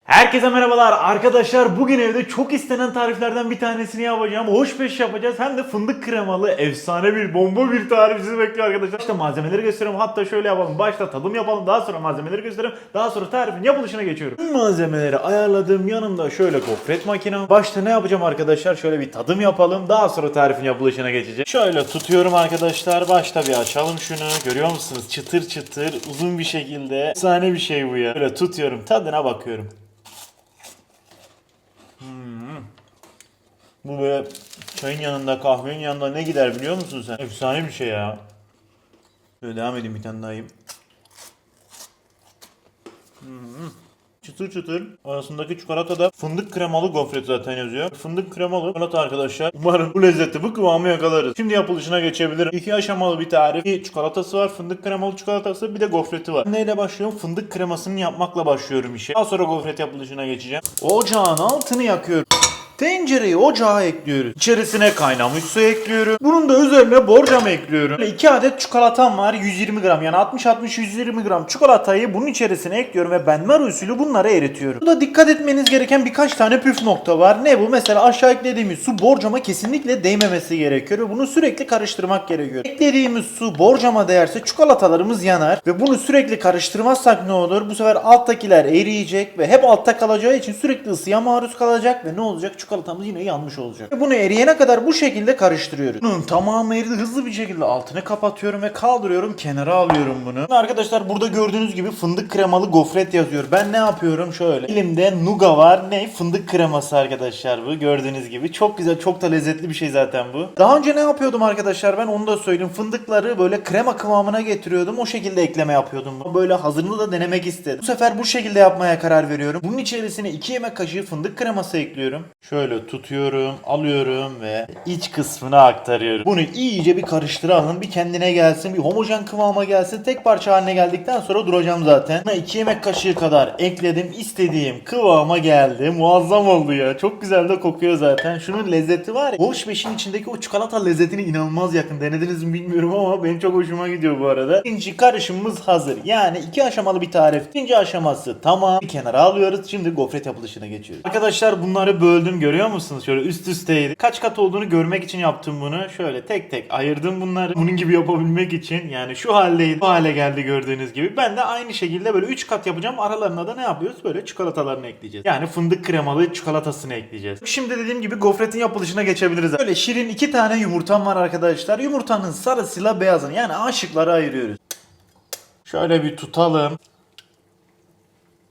Herkese merhabalar arkadaşlar, bugün evde çok istenen tariflerden bir tanesini yapacağım. Hoşbeş yapacağız, hem de fındık kremalı efsane bir bomba bir tarif sizi bekliyor arkadaşlar. İşte malzemeleri gösteriyorum, hatta şöyle yapalım, başta tadım yapalım, daha sonra malzemeleri gösteriyorum, daha sonra tarifin yapılışına geçiyorum. Tüm malzemeleri ayarladım, yanımda şöyle gofret makinem. Başta ne yapacağım arkadaşlar, şöyle bir tadım yapalım, daha sonra tarifin yapılışına geçeceğim. Şöyle tutuyorum arkadaşlar, başta bir açalım şunu, görüyor musunuz, çıtır çıtır uzun bir şekilde, efsane bir şey bu ya. Böyle tutuyorum, tadına bakıyorum. Bu böyle çayın yanında, kahvenin yanında ne gider biliyor musun sen? Efsane bir şey ya. Şöyle devam edeyim, bir tane daha yiyeyim. Çıtır çıtır. Arasındaki çikolata da fındık kremalı gofret zaten yazıyor. Fındık kremalı çikolata arkadaşlar. Umarım bu lezzeti, bu kıvamı yakalarız. Şimdi yapılışına geçebilirim. İki aşamalı bir tarif. Bir çikolatası var, fındık kremalı çikolatası, bir de gofreti var. Neyle başlıyorum? Fındık kremasını yapmakla başlıyorum işe. Daha sonra gofret yapılışına geçeceğim. Ocağın altını yakıyorum. Tencereyi ocağa ekliyoruz. İçerisine kaynamış su ekliyorum. Bunun da üzerine borcam ekliyorum. Böyle 2 adet çikolatam var. 120 gram, yani 60-120 gram çikolatayı bunun içerisine ekliyorum ve benmari usulü bunları eritiyorum. Burada dikkat etmeniz gereken birkaç tane püf nokta var. Ne bu? Mesela aşağı eklediğimiz su borcama kesinlikle değmemesi gerekiyor ve bunu sürekli karıştırmak gerekiyor. Eklediğimiz su borcama değerse çikolatalarımız yanar ve bunu sürekli karıştırmazsak ne olur? Bu sefer alttakiler eriyecek ve hep altta kalacağı için sürekli ısıya maruz kalacak ve ne olacak? Çikolatamız yine yanmış olacak. Ve bunu eriyene kadar bu şekilde karıştırıyoruz. Bunun tamamı eridi, hızlı bir şekilde altını kapatıyorum ve kaldırıyorum, kenara alıyorum bunu. Şimdi arkadaşlar burada gördüğünüz gibi fındık kremalı gofret yazıyor. Ben ne yapıyorum? Şöyle. Elimde nuga var. Ne? Fındık kreması arkadaşlar bu. Gördüğünüz gibi. Çok güzel, çok da lezzetli bir şey zaten bu. Daha önce ne yapıyordum arkadaşlar? Ben onu da söyleyeyim. Fındıkları böyle krema kıvamına getiriyordum. O şekilde ekleme yapıyordum. Böyle hazırını da denemek istedim. Bu sefer bu şekilde yapmaya karar veriyorum. Bunun içerisine 2 yemek kaşığı fındık kreması ekliyorum. Şöyle tutuyorum, alıyorum ve iç kısmına aktarıyorum. Bunu iyice bir karıştıralım, bir kendine gelsin, bir homojen kıvama gelsin. Tek parça haline geldikten sonra duracağım zaten. 2 yemek kaşığı kadar ekledim. İstediğim kıvama geldi. Muazzam oldu ya. Çok güzel de kokuyor zaten. Şunun lezzeti var ya. Hoş beşin içindeki o çikolata lezzetine inanılmaz yakın. Denediniz mi bilmiyorum ama benim çok hoşuma gidiyor bu arada. İkinci karışımımız hazır. Yani 2 aşamalı bir tarif. İkinci aşaması tamam. Bir kenara alıyoruz. Şimdi gofret yapılışına geçiyoruz. Arkadaşlar bunları böldüm, görüyor musunuz? Şöyle üst üsteydi. Kaç kat olduğunu görmek için yaptım bunu. Şöyle tek tek ayırdım bunları. Bunun gibi yapabilmek için. Yani şu haldeydi. Bu hale geldi gördüğünüz gibi. Ben de aynı şekilde böyle 3 kat yapacağım. Aralarına da ne yapıyoruz? Böyle çikolatalarını ekleyeceğiz. Yani fındık kremalı çikolatasını ekleyeceğiz. Şimdi dediğim gibi gofretin yapılışına geçebiliriz. Böyle şirin 2 tane yumurtam var arkadaşlar. Yumurtanın sarısıyla beyazını, yani A şıkları ayırıyoruz. Şöyle bir tutalım.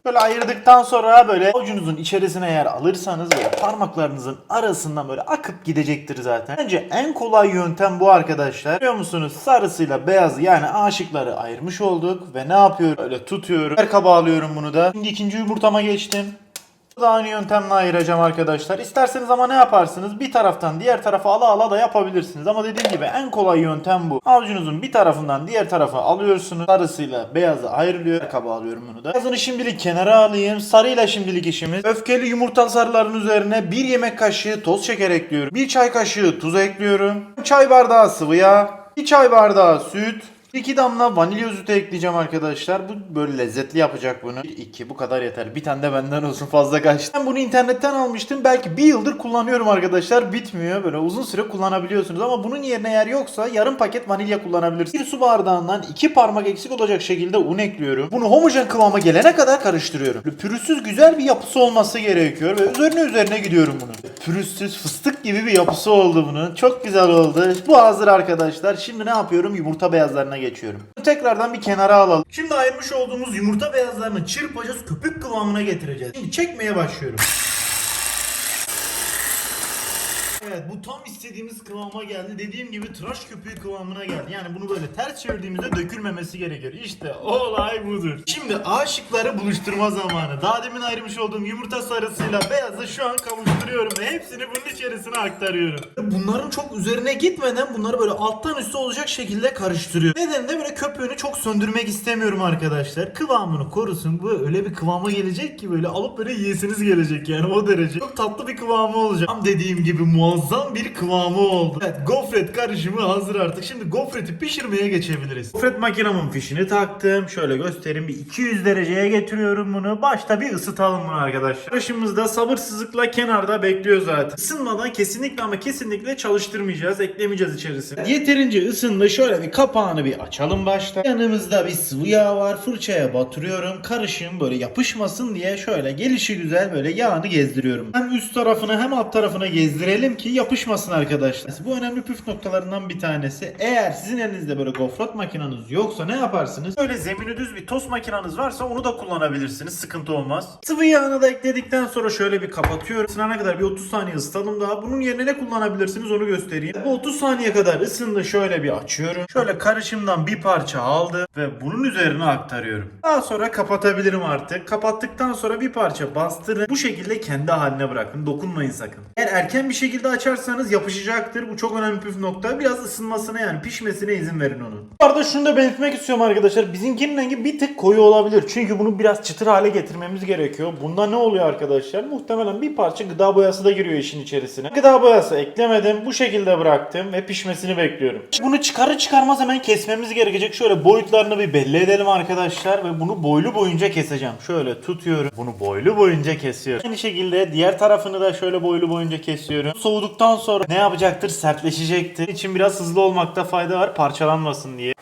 Böyle ayırdıktan sonra böyle avucunuzun içerisine eğer alırsanız böyle parmaklarınızın arasından böyle akıp gidecektir zaten. Bence en kolay yöntem bu arkadaşlar. Biliyor musunuz? Sarısıyla beyazı, yani A şıkları ayırmış olduk ve ne yapıyorum? Böyle tutuyorum. Her bağlıyorum bunu da. Şimdi ikinci yumurtama geçtim. Da aynı yöntemle ayıracağım arkadaşlar. İsterseniz ama ne yaparsınız? Bir taraftan diğer tarafa ala da yapabilirsiniz. Ama dediğim gibi en kolay yöntem bu. Avucunuzun bir tarafından diğer tarafa alıyorsunuz. Sarısıyla beyazı ayrılıyor. Kaba alıyorum bunu da. Beyazını şimdilik kenara alayım. Sarıyla şimdilik işimiz. Öfkeli yumurta sarıların üzerine 1 yemek kaşığı toz şeker ekliyorum. 1 çay kaşığı tuz ekliyorum. 1 çay bardağı sıvı yağ. 1 çay bardağı süt. 2 damla vanilya özütü ekleyeceğim arkadaşlar. Bu böyle lezzetli yapacak bunu. 2 bu kadar yeter. Bir tane de benden olsun, fazla kaçtı. Ben bunu internetten almıştım. Belki 1 yıldır kullanıyorum arkadaşlar. Bitmiyor. Böyle uzun süre kullanabiliyorsunuz. Ama bunun yerine eğer yoksa yarım paket vanilya kullanabilirsiniz. 1 su bardağından 2 parmak eksik olacak şekilde un ekliyorum. Bunu homojen kıvama gelene kadar karıştırıyorum. Böyle pürüzsüz güzel bir yapısı olması gerekiyor. Ve üzerine gidiyorum bunu. Pürüzsüz fıstık gibi bir yapısı oldu bunun. Çok güzel oldu. Bu hazır arkadaşlar. Şimdi ne yapıyorum? Yumurta beyazlarına geçiyorum. Tekrardan bir kenara alalım. Şimdi ayırmış olduğumuz yumurta beyazlarını çırpacağız, köpük kıvamına getireceğiz. Şimdi çekmeye başlıyorum. Evet, bu tam istediğimiz kıvama geldi. Dediğim gibi tıraş köpüğü kıvamına geldi. Yani bunu böyle ters çevirdiğimizde dökülmemesi gerekiyor. İşte olay budur. Şimdi A şıkları buluşturma zamanı. Daha demin ayırmış olduğum yumurta sarısıyla beyazı şu an kavuşturuyorum ve hepsini bunun içerisine aktarıyorum. Bunların çok üzerine gitmeden bunları böyle alttan üste olacak şekilde karıştırıyorum. Nedeni de böyle köpüğünü çok söndürmek istemiyorum arkadaşlar. Kıvamını korusun. Bu öyle bir kıvama gelecek ki böyle alıp böyle yiyesiniz gelecek, yani o derece. Çok tatlı bir kıvamı olacak. Tam dediğim gibi muazzam muazzam bir kıvamı oldu. Evet, gofret karışımı hazır artık. Şimdi gofreti pişirmeye geçebiliriz. Gofret makinamın fişini taktım. Şöyle göstereyim, bir 200 dereceye getiriyorum bunu. Başta bir ısıtalım bunu arkadaşlar. Karışımımız da sabırsızlıkla kenarda bekliyor zaten. Isınmadan kesinlikle ama kesinlikle çalıştırmayacağız. Eklemeyeceğiz içerisine. Yeterince ısındı. Şöyle bir kapağını bir açalım başta. Yanımızda bir sıvı yağ var. Fırçaya batırıyorum. Karışım böyle yapışmasın diye şöyle gelişi güzel böyle yağını gezdiriyorum. Hem üst tarafına hem alt tarafına gezdirelim ki yapışmasın arkadaşlar. Bu önemli püf noktalarından bir tanesi. Eğer sizin elinizde böyle gofret makineniz yoksa ne yaparsınız? Böyle zemini düz bir tost makineniz varsa onu da kullanabilirsiniz. Sıkıntı olmaz. Sıvı yağını da ekledikten sonra şöyle bir kapatıyorum. Isınana kadar bir 30 saniye ısıtalım daha. Bunun yerine ne kullanabilirsiniz onu göstereyim. Bu 30 saniye kadar ısındı. Şöyle bir açıyorum. Şöyle karışımdan bir parça aldım ve bunun üzerine aktarıyorum. Daha sonra kapatabilirim artık. Kapattıktan sonra bir parça bastırın. Bu şekilde kendi haline bırakın. Dokunmayın sakın. Eğer erken bir şekilde açarsanız yapışacaktır. Bu çok önemli püf nokta. Biraz ısınmasına yani pişmesine izin verin onun. Bu arada şunu da belirtmek istiyorum arkadaşlar. Bizimkinin rengi bir tık koyu olabilir. Çünkü bunu biraz çıtır hale getirmemiz gerekiyor. Bunda ne oluyor arkadaşlar? Muhtemelen bir parça gıda boyası da giriyor işin içerisine. Gıda boyası eklemedim. Bu şekilde bıraktım ve pişmesini bekliyorum. Bunu çıkarır çıkarmaz hemen kesmemiz gerekecek. Şöyle boyutlarını bir belli edelim arkadaşlar ve bunu boylu boyunca keseceğim. Şöyle tutuyorum. Bunu boylu boyunca kesiyorum. Aynı şekilde diğer tarafını da şöyle boylu boyunca kesiyorum. Soğuduktan sonra ne yapacaktır? Sertleşecektir. İçin biraz hızlı olmakta fayda var, parçalanmasın diye.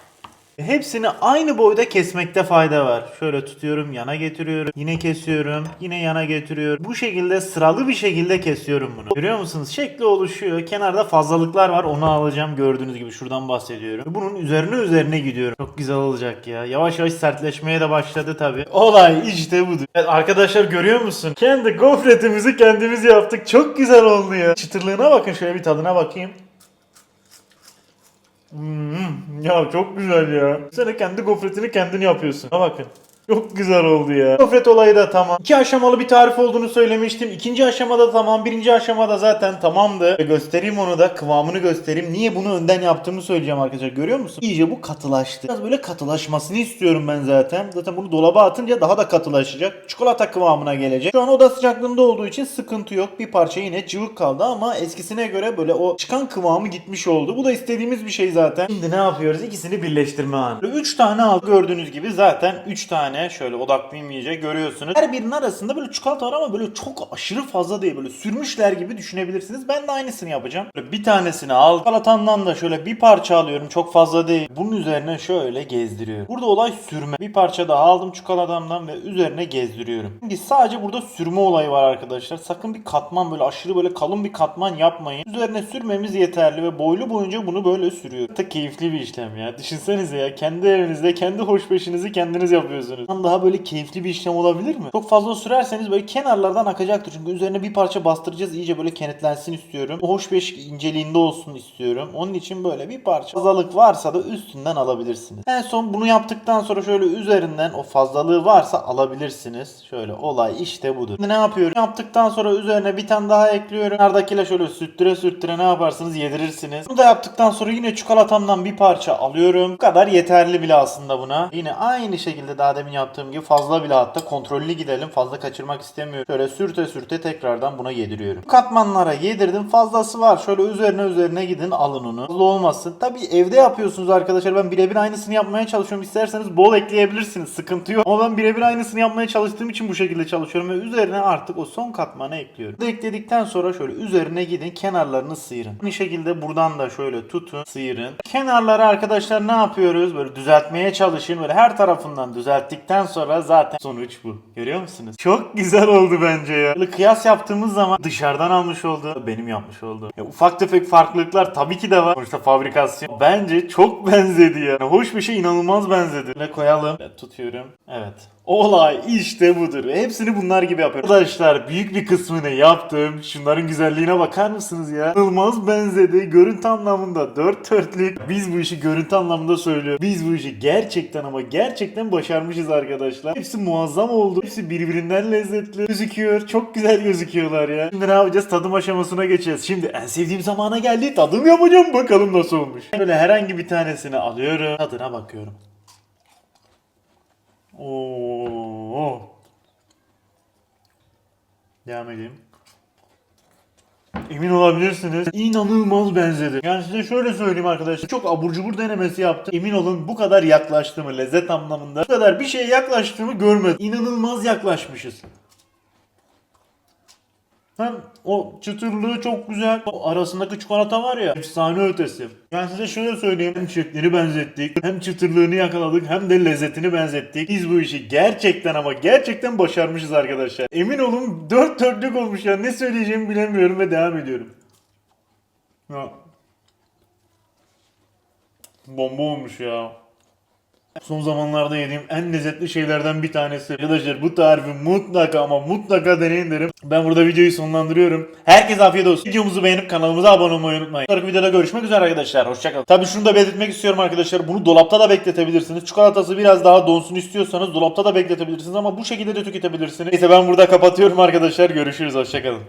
Hepsini aynı boyda kesmekte fayda var. Şöyle tutuyorum, yana getiriyorum, yine kesiyorum, yine yana getiriyorum. Bu şekilde sıralı bir şekilde kesiyorum bunu. Görüyor musunuz? Şekli oluşuyor. Kenarda fazlalıklar var. Onu alacağım. Gördüğünüz gibi şuradan bahsediyorum. Bunun üzerine gidiyorum. Çok güzel olacak ya. Yavaş yavaş sertleşmeye de başladı tabii. Olay işte budur. Evet, arkadaşlar görüyor musun? Kendi gofretimizi kendimiz yaptık. Çok güzel oldu ya. Çıtırlığına bakın. Şöyle bir tadına bakayım. Ya çok güzel ya. Sen kendi gofretini kendin yapıyorsun. Ha bakın. Çok güzel oldu ya. Gofret olayı da tamam. 2 aşamalı bir tarif olduğunu söylemiştim. İkinci aşamada tamam. Birinci aşamada zaten tamamdı. Göstereyim onu da. Kıvamını göstereyim. Niye bunu önden yaptığımı söyleyeceğim arkadaşlar. Görüyor musun? İyice bu katılaştı. Biraz böyle katılaşmasını istiyorum ben zaten. Zaten bunu dolaba atınca daha da katılaşacak. Çikolata kıvamına gelecek. Şu an oda sıcaklığında olduğu için sıkıntı yok. Bir parça yine cıvık kaldı ama eskisine göre böyle o çıkan kıvamı gitmiş oldu. Bu da istediğimiz bir şey zaten. Şimdi ne yapıyoruz? İkisini birleştirme anı. 3 tane aldık. Gördüğünüz gibi zaten 3 tane şöyle odaklayayım iyice görüyorsunuz. Her birinin arasında böyle çikolata var ama böyle çok aşırı fazla değil. Böyle sürmüşler gibi düşünebilirsiniz. Ben de aynısını yapacağım. Böyle bir tanesini al. Çikolatandan da şöyle bir parça alıyorum. Çok fazla değil. Bunun üzerine şöyle gezdiriyorum. Burada olay sürme. Bir parça daha aldım çikolatamdan ve üzerine gezdiriyorum. Şimdi sadece burada sürme olayı var arkadaşlar. Sakın bir katman böyle aşırı böyle kalın bir katman yapmayın. Üzerine sürmemiz yeterli ve boylu boyunca bunu böyle sürüyor. Çok keyifli bir işlem ya. Düşünsenize ya. Kendi evinizde kendi hoşbeşinizi kendiniz yapıyorsunuz. Daha böyle keyifli bir işlem olabilir mi? Çok fazla sürerseniz böyle kenarlardan akacaktır. Çünkü üzerine bir parça bastıracağız. İyice böyle kenetlensin istiyorum. O hoş beş inceliğinde olsun istiyorum. Onun için böyle bir parça fazlalık varsa da üstünden alabilirsiniz. En son bunu yaptıktan sonra şöyle üzerinden o fazlalığı varsa alabilirsiniz. Şöyle olay işte budur. Şimdi ne yapıyorum? Yaptıktan sonra üzerine bir tane daha ekliyorum. Kenardakiyle şöyle sürttüre sürttüre ne yaparsınız? Yedirirsiniz. Bunu da yaptıktan sonra yine çikolatamdan bir parça alıyorum. Bu kadar yeterli bile aslında buna. Yine aynı şekilde daha demin yaptığım gibi fazla bile hatta kontrollü gidelim. Fazla kaçırmak istemiyorum. Şöyle sürte sürte tekrardan buna yediriyorum. Katmanlara yedirdim. Fazlası var. Şöyle üzerine gidin alın onu. Fazla olmasın. Tabii evde yapıyorsunuz arkadaşlar. Ben birebir aynısını yapmaya çalışıyorum. İsterseniz bol ekleyebilirsiniz. Sıkıntı yok. Ama ben birebir aynısını yapmaya çalıştığım için bu şekilde çalışıyorum. Ve üzerine artık o son katmanı ekliyorum. Bunu ekledikten sonra şöyle üzerine gidin. Kenarlarını sıyırın. Aynı şekilde buradan da şöyle tutun. Sıyırın. Kenarları arkadaşlar ne yapıyoruz? Böyle düzeltmeye çalışın. Böyle her tarafından düzelttikten sonra zaten sonuç bu. Görüyor musunuz? Çok güzel oldu bence ya. Böyle kıyas yaptığımız zaman dışarıdan almış oldu. Benim yapmış oldu. Ya ufak tefek farklılıklar tabii ki de var. Sonuçta fabrikasyon. Bence çok benzedi ya. Hoş bir şey inanılmaz benzedi. Böyle koyalım. Tutuyorum. Evet. Olay işte budur. Hepsini bunlar gibi yapıyorum. Arkadaşlar büyük bir kısmını yaptım. Şunların güzelliğine bakar mısınız ya? İnanılmaz benzedi. Görüntü anlamında dört dörtlük. Biz bu işi görüntü anlamında söylüyoruz. Biz bu işi gerçekten ama gerçekten başarmışız arkadaşlar. Hepsi muazzam oldu. Hepsi birbirinden lezzetli gözüküyor. Çok güzel gözüküyorlar ya. Şimdi ne yapacağız? Tadım aşamasına geçeceğiz. Şimdi en sevdiğim zamana geldi. Tadım yapacağım. Bakalım nasıl olmuş. Böyle herhangi bir tanesini alıyorum. Tadına bakıyorum. Oo. Devam edeyim. emin olabilirsiniz. İnanılmaz benzedi. Yani size şöyle söyleyeyim arkadaşlar. Çok abur cubur denemesi yaptım. Emin olun bu kadar yaklaştığımı, lezzet anlamında bu kadar bir şeye yaklaştığımı görmedim. İnanılmaz yaklaşmışız. Hem o çıtırlığı çok güzel. O arasındaki çikolata var ya, efsane ötesi. Yani size şöyle söyleyeyim. Hem şeklini benzettik, hem çıtırlığını yakaladık, hem de lezzetini benzettik. Biz bu işi gerçekten ama gerçekten başarmışız arkadaşlar. Emin olun dört dörtlük olmuş ya. Ne söyleyeceğimi bilemiyorum ve devam ediyorum. Ya. Bomba olmuş ya. Son zamanlarda yediğim en lezzetli şeylerden bir tanesi. Arkadaşlar bu tarifi mutlaka ama mutlaka deneyin derim. Ben burada videoyu sonlandırıyorum. Herkese afiyet olsun. Videomuzu beğenip kanalımıza abone olmayı unutmayın. Sonraki videoda görüşmek üzere arkadaşlar. Hoşçakalın. Tabii şunu da belirtmek istiyorum arkadaşlar. Bunu dolapta da bekletebilirsiniz. Çikolatası biraz daha donsun istiyorsanız dolapta da bekletebilirsiniz ama bu şekilde de tüketebilirsiniz. Neyse ben burada kapatıyorum arkadaşlar. Görüşürüz. Hoşçakalın.